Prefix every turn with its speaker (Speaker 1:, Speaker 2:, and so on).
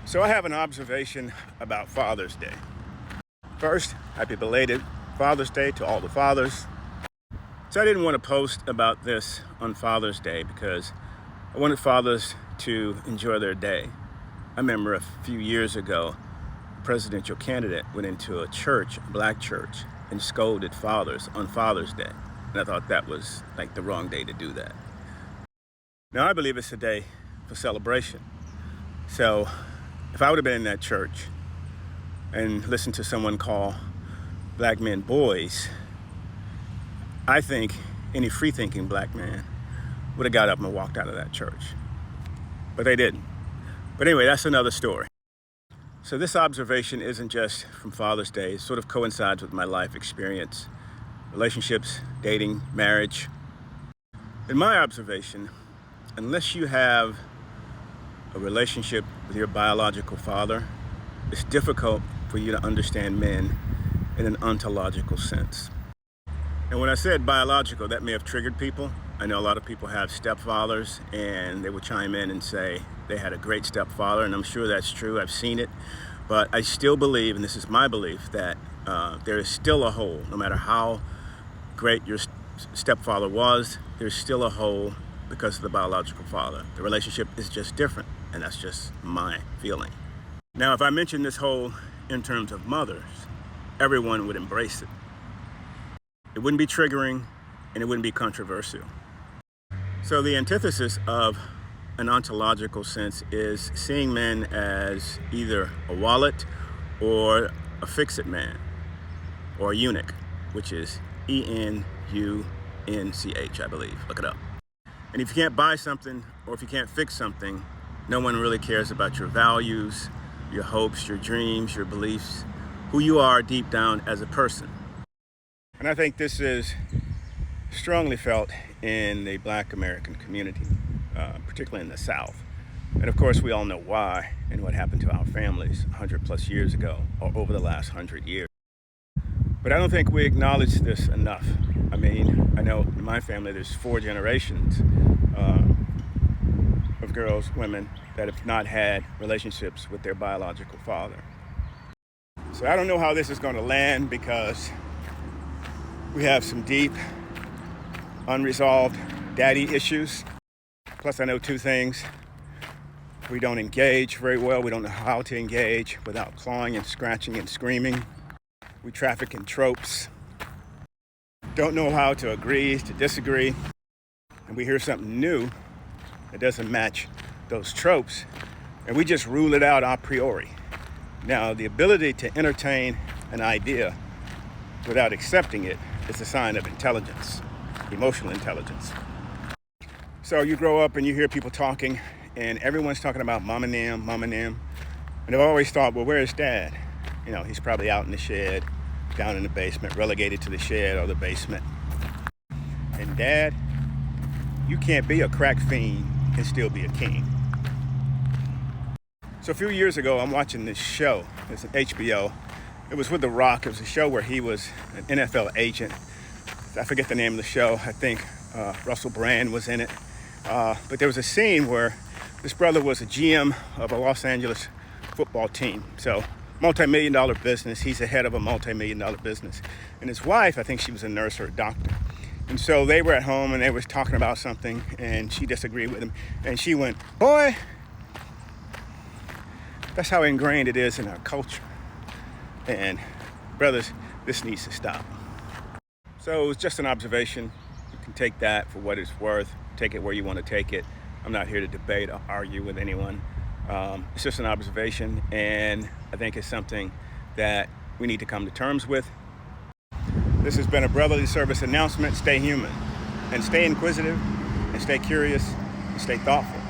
Speaker 1: So I have an observation about Father's Day. First, happy belated Father's Day to all the fathers. So I didn't want to post about this on Father's Day because I wanted fathers to enjoy their day. I remember a few years ago, a presidential candidate went into a church, a black church, and scolded fathers on Father's Day. And I thought that was like the wrong day to do that. Now I believe it's a day for celebration. So if I would have been in that church and listened to someone call black men boys, I think any free-thinking black man would have got up and walked out of that church. But they didn't. But anyway, that's another story. So this observation isn't just from Father's Day. It sort of coincides with my life experience, relationships, dating, marriage. In my observation, unless you have a relationship with your biological father, it's difficult for you to understand men in an ontological sense. And when I said biological, that may have triggered people. I know a lot of people have stepfathers and they will chime in and say they had a great stepfather, and I'm sure that's true. I've seen it. But I still believe, and this is my belief, that there is still a hole. No matter how great your stepfather was, there's still a hole because of the biological father. The relationship is just different, and that's just my feeling. Now, if I mention this hole in terms of mothers, everyone would embrace it. It wouldn't be triggering, and it wouldn't be controversial. So the antithesis of an ontological sense is seeing men as either a wallet or a fix-it man, or a eunuch, which is ENUNCH, I believe. Look it up. And if you can't buy something, or if you can't fix something, no one really cares about your values, your hopes, your dreams, your beliefs, who you are deep down as a person. And I think this is strongly felt in the Black American community, particularly in the South. And of course, we all know why and what happened to our families 100 plus years ago, or over the last 100 years. But I don't think we acknowledge this enough. I mean, I know in my family there's 4 generations of girls, women, that have not had relationships with their biological father. So I don't know how this is going to land, because we have some deep, unresolved daddy issues. Plus, I know 2 things. We don't engage very well. We don't know how to engage without clawing and scratching and screaming. We traffic in tropes. Don't know how to agree to disagree. And we hear something new that doesn't match those tropes, and we just rule it out a priori. Now, the ability to entertain an idea without accepting it is a sign of intelligence, emotional intelligence. So you grow up and you hear people talking, and everyone's talking about mom and them, and I've always thought, well, where's dad? You know, he's probably out in the shed, down in the basement, relegated to the shed or the basement. And dad, you can't be a crack fiend and still be a king. So a few years ago, I'm watching this show. It's an HBO. It was with The Rock. It was a show where he was an NFL agent. I forget the name of the show. I think Russell Brand was in it. But there was a scene where this brother was a GM of a Los Angeles football team. So multi-million-dollar business. He's the head of a multi-million-dollar business. And his wife, I think she was a nurse or a doctor. And so they were at home and they was talking about something, and she disagreed with him. And she went, boy, that's how ingrained it is in our culture. And brothers, this needs to stop. So it was just an observation. You can take that for what it's worth. Take it where you want to take it. I'm not here to debate or argue with anyone. It's just an observation, and I think it's something that we need to come to terms with. This has been a Brotherly Service announcement. Stay human, and stay inquisitive, and stay curious, and stay thoughtful.